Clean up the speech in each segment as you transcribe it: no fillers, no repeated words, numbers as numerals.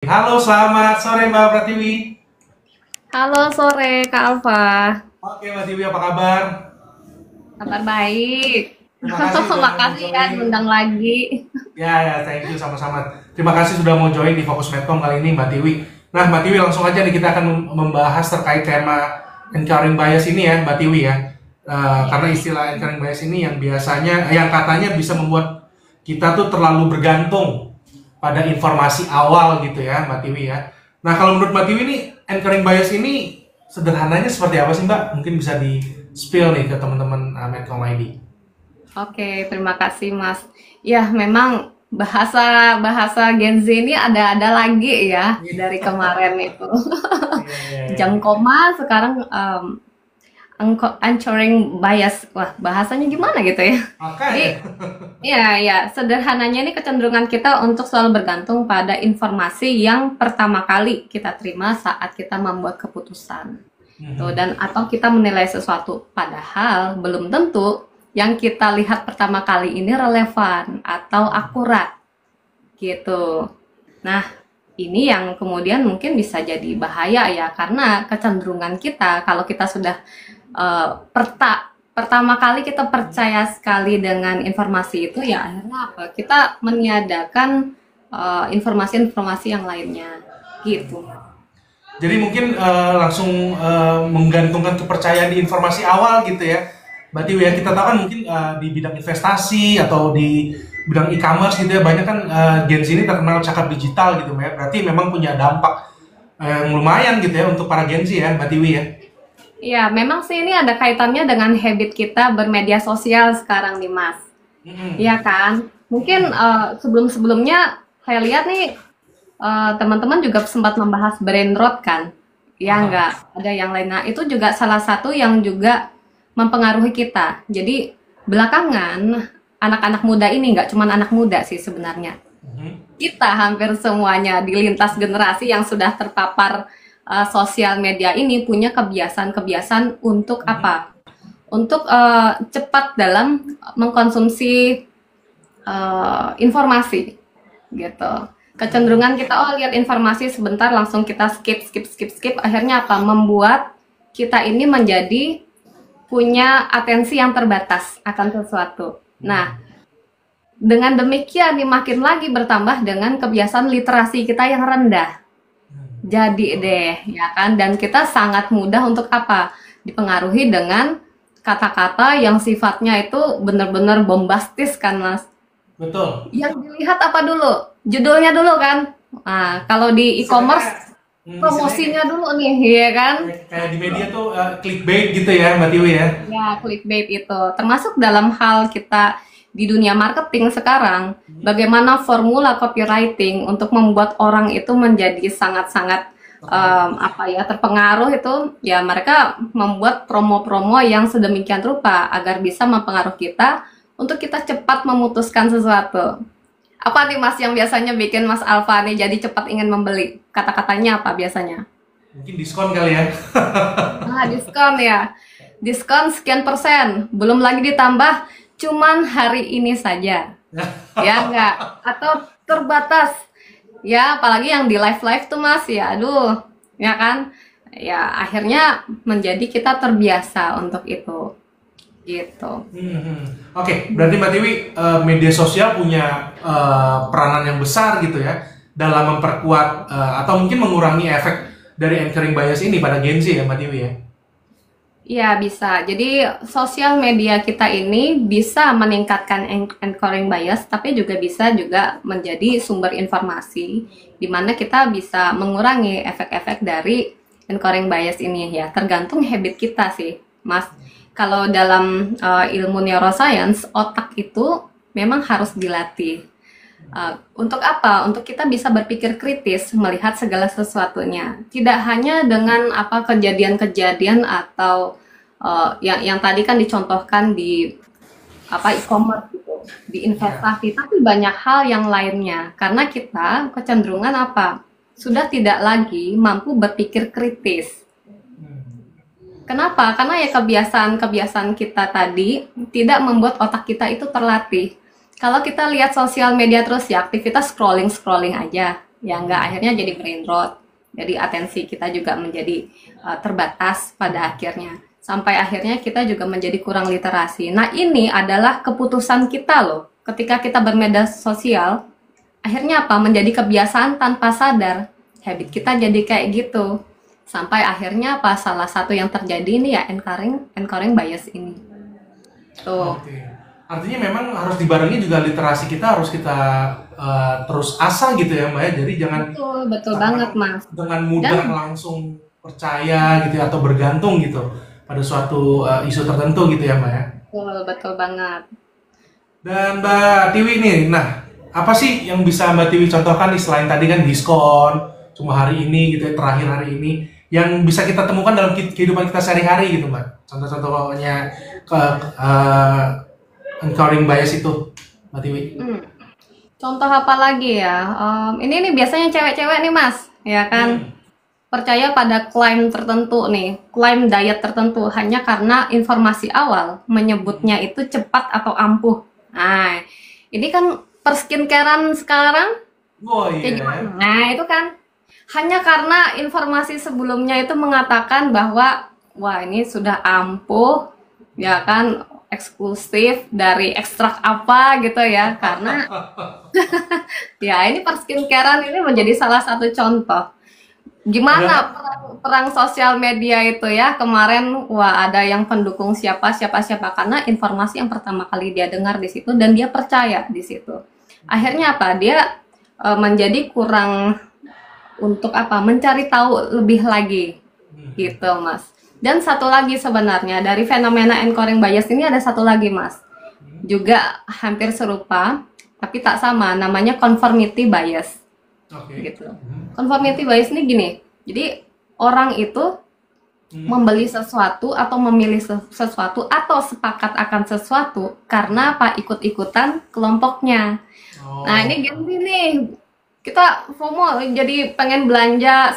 Halo, selamat sore Mbak Pratiwi. Halo sore Kak Alfa, Oke Mbak Tiwi, apa kabar? kabar baik. Terima kasih sudah mau Makasih ya join. diundang lagi. Ya, thank you sama-sama. Terima kasih sudah mau join di Fokus Medcom kali ini Mbak Tiwi. Nah Mbak Tiwi langsung aja nih kita akan membahas terkait tema encountering bias ini ya Mbak Tiwi ya. Karena istilah encountering bias ini yang biasanya, yang katanya bisa membuat kita tuh terlalu bergantung pada informasi awal gitu ya Mbak Tiwi ya. Nah kalau menurut Mbak Tiwi nih encountering bias ini sederhananya seperti apa sih Mbak? Mungkin bisa di spill nih ke teman-teman Medcom ID. Oke, terima kasih Mas. Ya, memang bahasa Gen Z ini ada-ada lagi ya dari kemarin itu. Iya, iya, iya. Jam koma sekarang anchoring bias. Wah, bahasanya gimana gitu ya? Jadi, Makanya. ya, sederhananya ini kecenderungan kita untuk selalu bergantung pada informasi yang pertama kali kita terima saat kita membuat keputusan. Tuh, Mhm. dan atau kita menilai sesuatu, padahal belum tentu yang kita lihat pertama kali ini relevan atau akurat gitu. Nah, ini yang kemudian mungkin bisa jadi bahaya ya, karena kecenderungan kita kalau kita sudah eh, pertama kali kita percaya sekali dengan informasi itu, ya akhirnya apa? Kita meniadakan informasi-informasi yang lainnya gitu. Jadi mungkin langsung menggantungkan kepercayaan di informasi awal gitu ya. Mbak Tiwi ya, kita tahu kan mungkin di bidang investasi atau di bidang e-commerce gitu ya, banyak kan Gen Z ini terkenal cakap digital gitu ya. Berarti memang punya dampak yang lumayan gitu ya untuk para Gen Z ya, Mbak Tiwi ya. Ya, memang sih ini ada kaitannya dengan habit kita bermedia sosial sekarang nih, Mas. Mm-mm. Iya kan? Mungkin Mm-mm. sebelum-sebelumnya saya lihat nih teman-teman juga sempat membahas brain rot kan? Ya Aha. enggak, ada yang lain. Nah, itu juga salah satu yang juga mempengaruhi kita. Jadi belakangan anak-anak muda ini nggak cuma anak muda sih sebenarnya. Mhm. Kita hampir semuanya di lintas generasi yang sudah terpapar sosial media ini punya kebiasaan-kebiasaan untuk Mhm. apa? Untuk cepat dalam mengkonsumsi informasi gitu. Kecenderungan kita lihat informasi sebentar langsung kita skip, akhirnya apa? Membuat kita ini menjadi punya atensi yang terbatas akan sesuatu. Nah, dengan demikian makin lagi bertambah dengan kebiasaan literasi kita yang rendah. Jadi Betul. deh, ya kan? Dan kita sangat mudah untuk apa? Dipengaruhi dengan kata-kata yang sifatnya itu benar-benar bombastis kan, Mas? Betul. Yang dilihat apa dulu? Judulnya dulu kan? Nah, kalau di Istilahnya, e-commerce istilahnya promosinya dulu nih, ya kan? kayak di media tuh clickbait gitu ya, Mbak Tiwi ya. Ya, clickbait itu termasuk dalam hal kita di dunia marketing sekarang, bagaimana formula copywriting untuk membuat orang itu menjadi sangat-sangat Tertarik. apa ya, terpengaruh itu, ya mereka membuat promo-promo yang sedemikian rupa agar bisa mempengaruhi kita untuk kita cepat memutuskan sesuatu. Apa nih Mas yang biasanya bikin Mas Alfa nih jadi cepat ingin membeli? Kata-katanya apa biasanya? Mungkin diskon kali ya. Nah, diskon ya. Diskon sekian persen. Belum lagi ditambah cuman hari ini saja. Ya enggak? Atau terbatas. Ya, apalagi yang di live-live tuh Mas, ya aduh. Ya kan? Ya, akhirnya menjadi kita terbiasa untuk itu. Gitu. Oke, berarti Mbak Tiwi media sosial punya peranan yang besar gitu ya dalam memperkuat atau mungkin mengurangi efek dari anchoring bias ini pada Gen Z ya Mbak Tiwi ya. Iya, bisa. Jadi, sosial media kita ini bisa meningkatkan anchoring bias, tapi juga bisa juga menjadi sumber informasi, di mana kita bisa mengurangi efek-efek dari anchoring bias ini ya. Tergantung habit kita sih, Mas. Kalau dalam ilmu neuroscience, otak itu memang harus dilatih. Untuk apa? Untuk kita bisa berpikir kritis melihat segala sesuatunya. Tidak hanya dengan apa kejadian-kejadian atau yang tadi kan dicontohkan di apa e-commerce gitu, di Ya. investasi, tapi banyak hal yang lainnya. Karena kita kecenderungan apa? Sudah tidak lagi mampu berpikir kritis. Kenapa? Karena ya kebiasaan-kebiasaan kita tadi tidak membuat otak kita itu terlatih. Kalau kita lihat sosial media terus ya aktivitas scrolling-scrolling aja. Ya enggak, akhirnya jadi brain rot. Jadi atensi kita juga menjadi terbatas pada akhirnya. Sampai akhirnya kita juga menjadi kurang literasi. Nah, ini adalah keputusan kita loh. Ketika kita bermedia sosial, akhirnya apa? Menjadi kebiasaan tanpa sadar. Habit kita jadi kayak gitu. Sampai akhirnya apa? Salah satu yang terjadi ini ya encoring bias ini. Tuh. Oke. Artinya memang harus dibarengi juga literasi kita harus kita terus asah gitu ya Mbak ya. Jadi jangan Betul banget Mas. dengan mudah langsung percaya gitu ya, atau bergantung gitu pada suatu isu tertentu gitu ya Mbak ya. Betul banget. Dan Mbak Tiwi nih, nah apa sih yang bisa Mbak Tiwi contohkan nih selain tadi kan diskon cuma hari ini gitu ya, terakhir hari ini, yang bisa kita temukan dalam kehidupan kita sehari-hari gitu Mbak. Contoh-contohnya encouraging bias itu Mbak Tiwi. Contoh apa lagi ya? Ini nih biasanya cewek-cewek nih Mas, ya kan? Percaya pada klaim tertentu nih, klaim diet tertentu hanya karena informasi awal menyebutnya itu cepat atau ampuh. Nah, ini kan perskincarean sekarang. Oh Kayak iya. gimana? Nah, itu kan hanya karena informasi sebelumnya itu mengatakan bahwa wah ini sudah ampuh, ya kan, eksklusif dari ekstrak apa gitu ya. Karena ya ini perskincarean ini menjadi salah satu contoh. Gimana perang sosial media itu ya kemarin, wah ada yang pendukung siapa karena informasi yang pertama kali dia dengar di situ dan dia percaya di situ. Akhirnya apa? Dia menjadi kurang untuk apa? Mencari tahu lebih lagi gitu, Mas. Dan satu lagi sebenarnya dari fenomena encoring bias ini ada satu lagi, Mas. Juga hampir serupa tapi tak sama, namanya conformity bias. Gitu. Conformity bias ini gini. Jadi orang itu membeli sesuatu atau memilih sesuatu atau sepakat akan sesuatu karena apa? Ikut-ikutan kelompoknya. Nah, ini gini nih. Kita FOMO jadi pengen belanja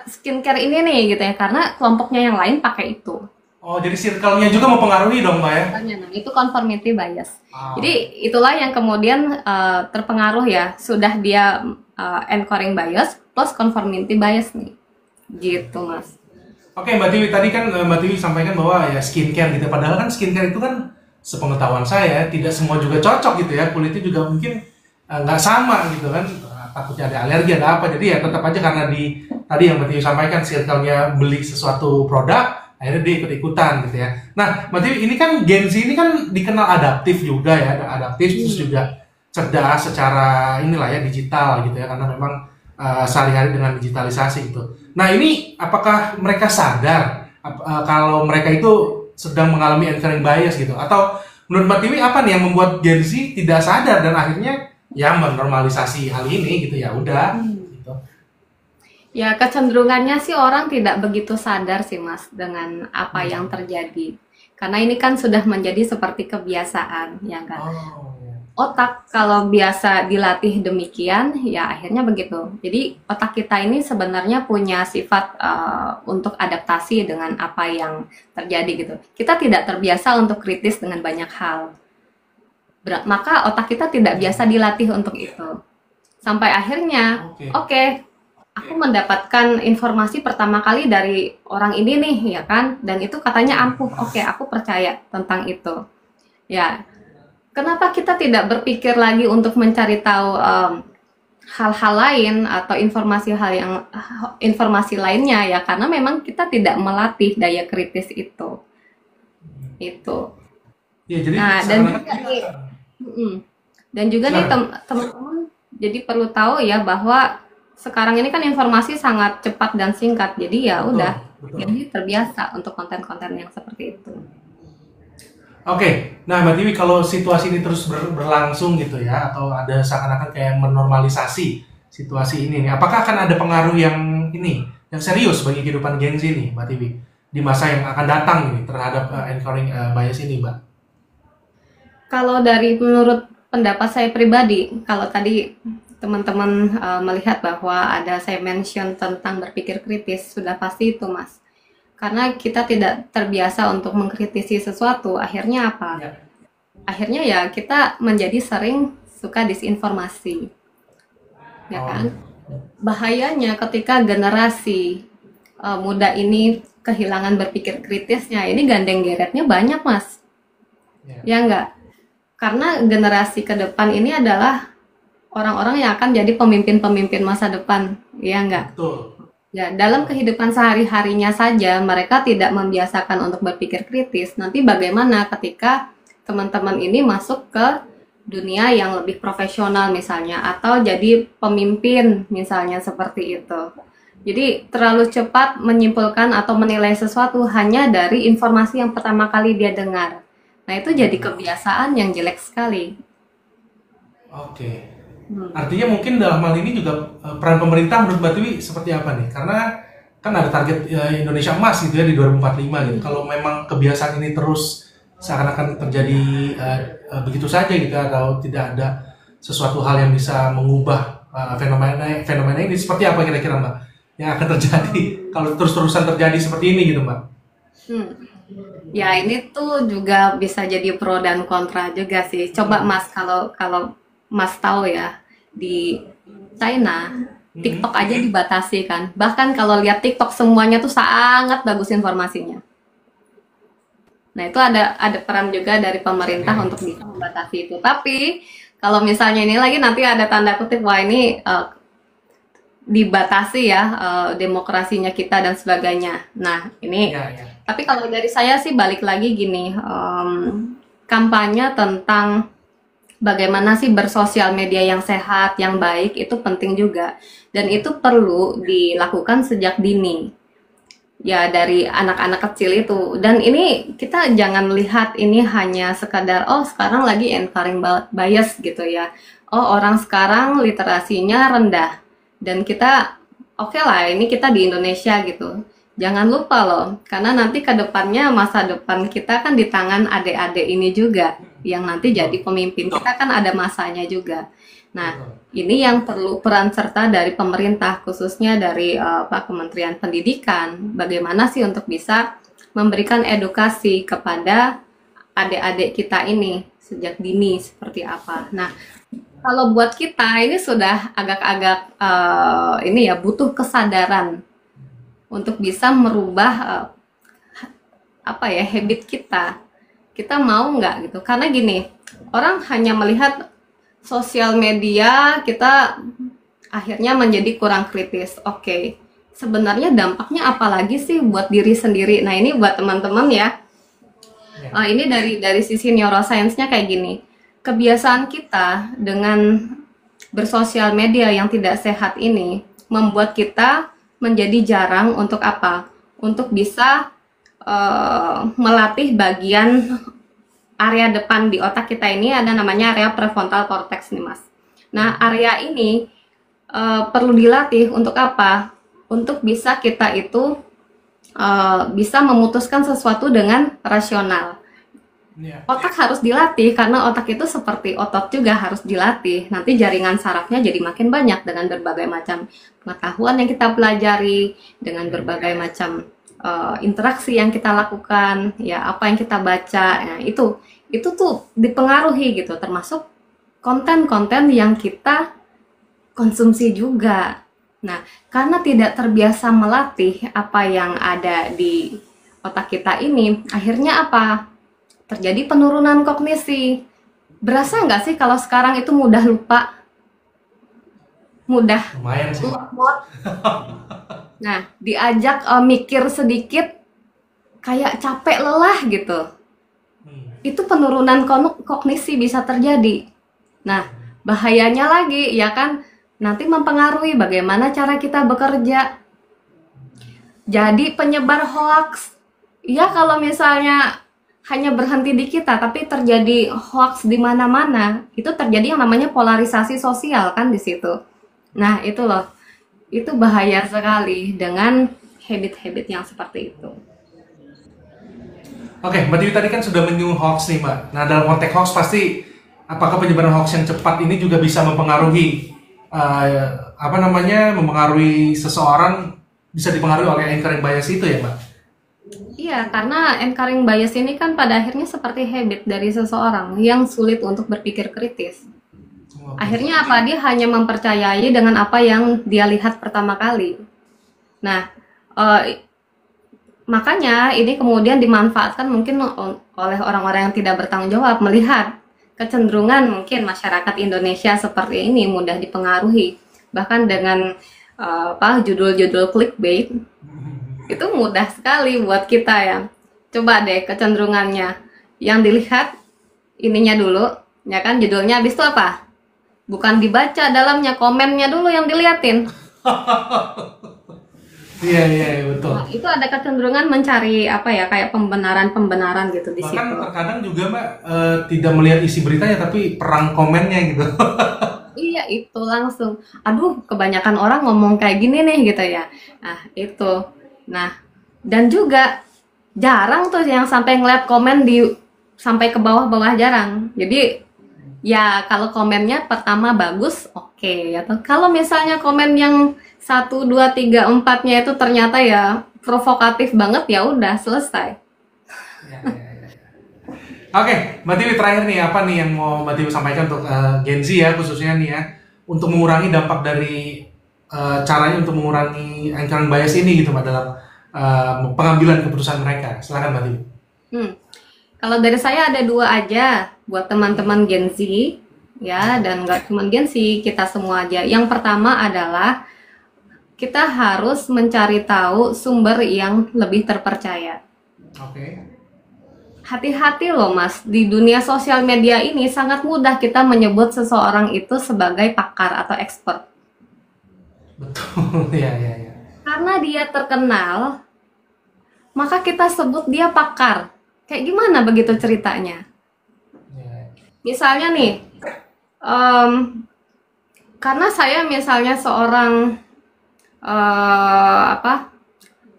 skincare ini nih gitu ya karena kelompoknya yang lain pakai itu. Oh, jadi circle-nya juga mempengaruhi dong, Mbak ya? Nah, itu conformity bias. Jadi itulah yang kemudian terpengaruh ya, sudah dia encoring bias plus conformity bias nih. Gitu, Mas. Oke, Mbak Tiwi, tadi kan Mbak Tiwi sampaikan bahwa ya skincare gitu. Padahal kan skincare itu kan sepengetahuan saya tidak semua juga cocok gitu ya. Kulitnya juga mungkin nggak sama gitu kan. Takutnya ada alergi, ada apa. Jadi ya tetap aja karena tadi yang Mbak Tiwi sampaikan circle-nya beli sesuatu produk, akhirnya dia ikut-ikutan gitu ya. Nah, Mbak Tiwi, ini kan Gen Z ini kan dikenal adaptif juga ya, adaptif terus juga cerdas secara inilah ya digital gitu ya, karena memang sehari-hari dengan digitalisasi gitu. Nah, ini apakah mereka sadar kalau mereka itu sedang mengalami encouraging bias gitu? Atau menurut Mbak Tiwi apa nih yang membuat Gen Z tidak sadar dan akhirnya ya menormalisasi hal ini gitu ya udah gitu. Ya kecenderungannya sih orang tidak begitu sadar sih Mas dengan apa yang terjadi. Karena ini kan sudah menjadi seperti kebiasaan ya kan. Otak kalau biasa dilatih demikian ya akhirnya begitu. Jadi otak kita ini sebenarnya punya sifat untuk adaptasi dengan apa yang terjadi gitu. Kita tidak terbiasa untuk kritis dengan banyak hal. Maka otak kita tidak biasa dilatih untuk itu. Sampai akhirnya, oke, aku mendapatkan informasi pertama kali dari orang ini nih, ya kan? Dan itu katanya ampuh. Oke, aku percaya tentang itu. Ya, kenapa kita tidak berpikir lagi untuk mencari tahu hal-hal lain atau informasi lainnya ya? Karena memang kita tidak melatih daya kritis itu. Itu. Ya, jadi dan juga nih teman-teman jadi perlu tahu ya bahwa sekarang ini kan informasi sangat cepat dan singkat, jadi ya udah jadi terbiasa untuk konten-konten yang seperti itu. Oke, nah Mbak Tiwi, kalau situasi ini terus berlangsung gitu ya, atau ada seakan-akan kayak menormalisasi situasi ini nih, apakah akan ada pengaruh yang serius bagi kehidupan Gen Z nih Mbak Tiwi di masa yang akan datang nih terhadap encouraging bias ini, Mbak? Kalau menurut pendapat saya pribadi, kalau tadi teman-teman melihat bahwa saya mention tentang berpikir kritis, sudah pasti itu Mas. Karena kita tidak terbiasa untuk mengkritisi sesuatu, akhirnya apa? Ya. Akhirnya ya kita menjadi sering suka disinformasi, ya kan? bahayanya ketika generasi muda ini kehilangan berpikir kritisnya, ini gandeng geretnya banyak, Mas. Ya. Ya enggak? Karena generasi ke depan ini adalah orang-orang yang akan jadi pemimpin-pemimpin masa depan, ya enggak? Betul. Ya, dalam kehidupan sehari-harinya saja mereka tidak membiasakan untuk berpikir kritis. Nanti bagaimana ketika teman-teman ini masuk ke dunia yang lebih profesional misalnya, atau jadi pemimpin misalnya seperti itu. Jadi terlalu cepat menyimpulkan atau menilai sesuatu hanya dari informasi yang pertama kali dia dengar. Nah, itu jadi kebiasaan yang jelek sekali. Oke. Artinya mungkin dalam hal ini juga peran pemerintah menurut Mbak Tiwi seperti apa nih? Karena kan ada target Indonesia Emas gitu ya di 2045 gitu. Kalau memang kebiasaan ini terus seakan-akan terjadi begitu saja gitu, atau tidak ada sesuatu hal yang bisa mengubah fenomena ini, seperti apa kira-kira Mbak yang akan terjadi kalau terus-terusan terjadi seperti ini gitu Mbak? Ya, ini tuh juga bisa jadi pro dan kontra juga sih. Coba Mas, kalau Mas tahu ya, di China TikTok aja dibatasi kan. Bahkan kalau lihat TikTok semuanya tuh sangat bagus informasinya. Nah, itu ada peran juga dari pemerintah untuk bisa membatasi itu. Tapi kalau misalnya ini lagi nanti ada tanda kutip, wah ini dibatasi ya demokrasinya kita dan sebagainya. Nah, ini tapi kalau dari saya sih balik lagi gini, kampanye tentang bagaimana sih bersosial media yang sehat, yang baik itu penting juga, dan itu perlu dilakukan sejak dini ya, dari anak-anak kecil itu. Dan ini kita jangan lihat ini hanya sekadar oh sekarang lagi encouraging bias gitu ya, oh orang sekarang literasinya rendah dan kita oke lah, ini kita di Indonesia gitu. Jangan lupa loh, karena nanti ke depannya masa depan kita kan di tangan adik-adik ini juga yang nanti jadi pemimpin. Kita kan ada masanya juga. Nah, ini yang perlu peran serta dari pemerintah, khususnya dari Kementerian Pendidikan. Bagaimana sih untuk bisa memberikan edukasi kepada adik-adik kita ini sejak dini seperti apa. Nah, kalau buat kita ini sudah agak-agak ini ya, butuh kesadaran untuk bisa merubah apa ya, habit kita mau nggak gitu. Karena gini, orang hanya melihat sosial media, kita akhirnya menjadi kurang kritis. Oke, sebenarnya dampaknya apa lagi sih buat diri sendiri? Nah, ini buat teman-teman ya. Ini dari sisi neuroscience-nya kayak gini. Kebiasaan kita dengan bersosial media yang tidak sehat ini membuat kita menjadi jarang untuk apa? Untuk bisa melatih bagian area depan di otak kita ini, ada namanya area prefrontal cortex nih Mas. Nah, area ini perlu dilatih untuk apa? Untuk bisa kita itu bisa memutuskan sesuatu dengan rasional. Otak harus dilatih, karena otak itu seperti otot juga harus dilatih. Nanti jaringan sarafnya jadi makin banyak dengan berbagai macam pengetahuan yang kita pelajari, dengan berbagai macam interaksi yang kita lakukan, ya apa yang kita baca. Nah, itu tuh dipengaruhi gitu, termasuk konten-konten yang kita konsumsi juga. Nah, karena tidak terbiasa melatih apa yang ada di otak kita ini, akhirnya apa? Terjadi penurunan kognisi. Berasa nggak sih kalau sekarang itu mudah lupa? Mudah. Lumayan sih. Nah, diajak mikir sedikit, kayak capek lelah gitu. Itu penurunan kognisi bisa terjadi. Nah, bahayanya lagi, ya kan, nanti mempengaruhi bagaimana cara kita bekerja. Jadi penyebar hoax. Ya, kalau misalnya hanya berhenti di kita, tapi terjadi hoax di mana-mana, itu terjadi yang namanya polarisasi sosial kan di situ. Nah, itu loh, itu bahaya sekali dengan habit-habit yang seperti itu. Oke, Mbak Tiwi tadi kan sudah menyinggung hoax nih Mbak. Nah, dalam konteks hoax pasti, apakah penyebaran hoax yang cepat ini juga bisa mempengaruhi mempengaruhi seseorang, bisa dipengaruhi oleh anchoring bias itu ya Mbak? Iya, karena anchoring bias ini kan pada akhirnya seperti habit dari seseorang yang sulit untuk berpikir kritis. Akhirnya apa? Dia hanya mempercayai dengan apa yang dia lihat pertama kali. Nah, makanya ini kemudian dimanfaatkan mungkin oleh orang-orang yang tidak bertanggung jawab, melihat kecenderungan mungkin masyarakat Indonesia seperti ini mudah dipengaruhi, bahkan dengan judul-judul clickbait itu mudah sekali buat kita ya. Coba deh kecenderungannya, yang dilihat ininya dulu, ya kan, judulnya, habis itu apa? Bukan dibaca dalamnya, komennya dulu yang diliatin. Iya betul. Nah, itu ada kecenderungan mencari apa ya, kayak pembenaran gitu di situ. Bahkan terkadang juga Mbak tidak melihat isi beritanya tapi perang komennya gitu. Iya, itu langsung. Aduh, kebanyakan orang ngomong kayak gini nih gitu ya. Nah, itu. Nah, dan juga jarang tuh yang sampai ngeliat komen sampai ke bawah-bawah, jarang. Jadi ya kalau komennya pertama bagus, oke. Atau kalau misalnya komen yang 1, 2, 3, 4-nya itu ternyata ya provokatif banget, ya udah selesai. Ya. Oke, Mbak Tiwi, terakhir nih, apa nih yang mau Mbak Tiwi sampaikan untuk Gen Z ya, khususnya nih ya, untuk mengurangi dampak dari caranya untuk mengurangi anchoring bias ini gitu Mbak, dalam pengambilan keputusan mereka. Silakan Mbak Tiwi. Kalau dari saya ada 2 aja buat teman-teman Gen Z ya, dan nggak cuma Gen Z, kita semua aja. Yang pertama adalah kita harus mencari tahu sumber yang lebih terpercaya. Oke. Hati-hati loh Mas, di dunia sosial media ini sangat mudah kita menyebut seseorang itu sebagai pakar atau expert. Betul, ya. Karena dia terkenal, maka kita sebut dia pakar. Kayak gimana begitu ceritanya? Ya. Misalnya nih, karena saya misalnya seorang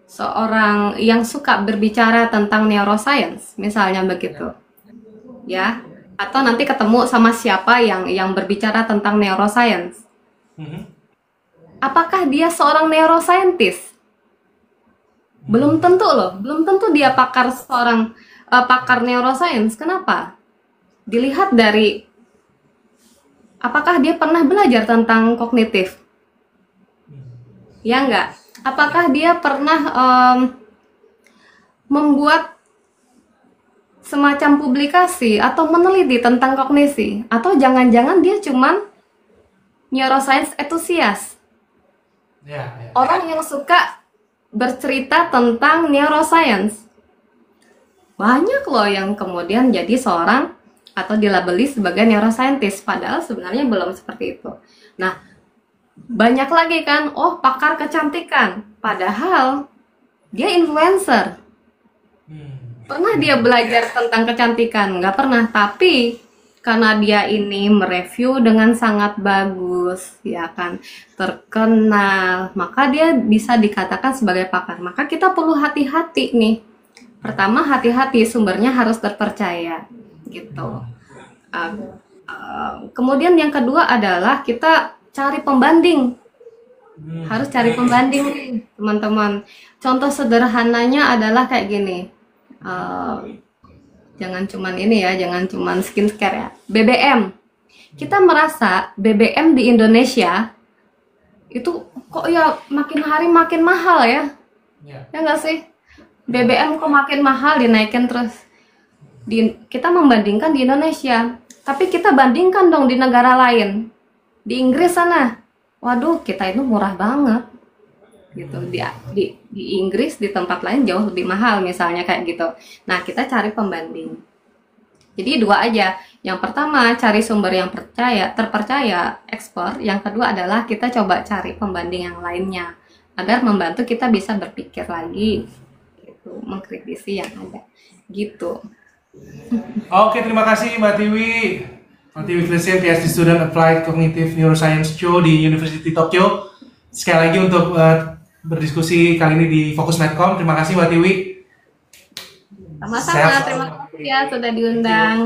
seorang yang suka berbicara tentang neuroscience, misalnya begitu, ya. Atau nanti ketemu sama siapa yang berbicara tentang neuroscience. Apakah dia seorang neuroscientist? Belum tentu loh, belum tentu dia pakar neuroscience. Kenapa? Dilihat dari apakah dia pernah belajar tentang kognitif? Ya enggak? Apakah dia pernah membuat semacam publikasi atau meneliti tentang kognisi? Atau jangan-jangan dia cuman neuroscience enthusiast? Ya. Orang yang suka bercerita tentang neuroscience. Banyak loh yang kemudian jadi seorang atau dilabeli sebagai neuroscientist, padahal sebenarnya belum seperti itu. Nah, banyak lagi kan, pakar kecantikan, padahal dia influencer. Pernah dia belajar tentang kecantikan? Nggak pernah, tapi karena dia ini mereview dengan sangat bagus, ya kan, terkenal, maka dia bisa dikatakan sebagai pakar. Maka kita perlu hati-hati nih. Pertama, hati-hati, sumbernya harus terpercaya, gitu. Kemudian yang kedua adalah kita cari pembanding. Harus cari pembanding nih, teman-teman. Contoh sederhananya adalah kayak gini. Jangan cuman ini ya, jangan cuman skincare ya. BBM. Kita merasa BBM di Indonesia itu kok ya makin hari makin mahal ya. Ya nggak sih? BBM kok makin mahal, dinaikin terus. Kita membandingkan di Indonesia, tapi kita bandingkan dong di negara lain. Di Inggris sana, waduh, kita itu murah banget gitu. Di Inggris, di tempat lain jauh lebih mahal misalnya kayak gitu. Nah, kita cari pembanding. Jadi 2 aja. Yang pertama, cari sumber yang terpercaya, ekspor. Yang kedua adalah kita coba cari pembanding yang lainnya agar membantu kita bisa berpikir lagi gitu, mengkritisi yang ada gitu. Oke, terima kasih Mbak Tiwi. Mbak Tiwi Christian, PhD Student Applied Cognitive Neuroscience Cho di University Tokyo. Sekali lagi untuk berdiskusi kali ini di Fokus Medcom. Terima kasih Mbak Tiwi. Sama-sama, terima kasih ya sudah diundang.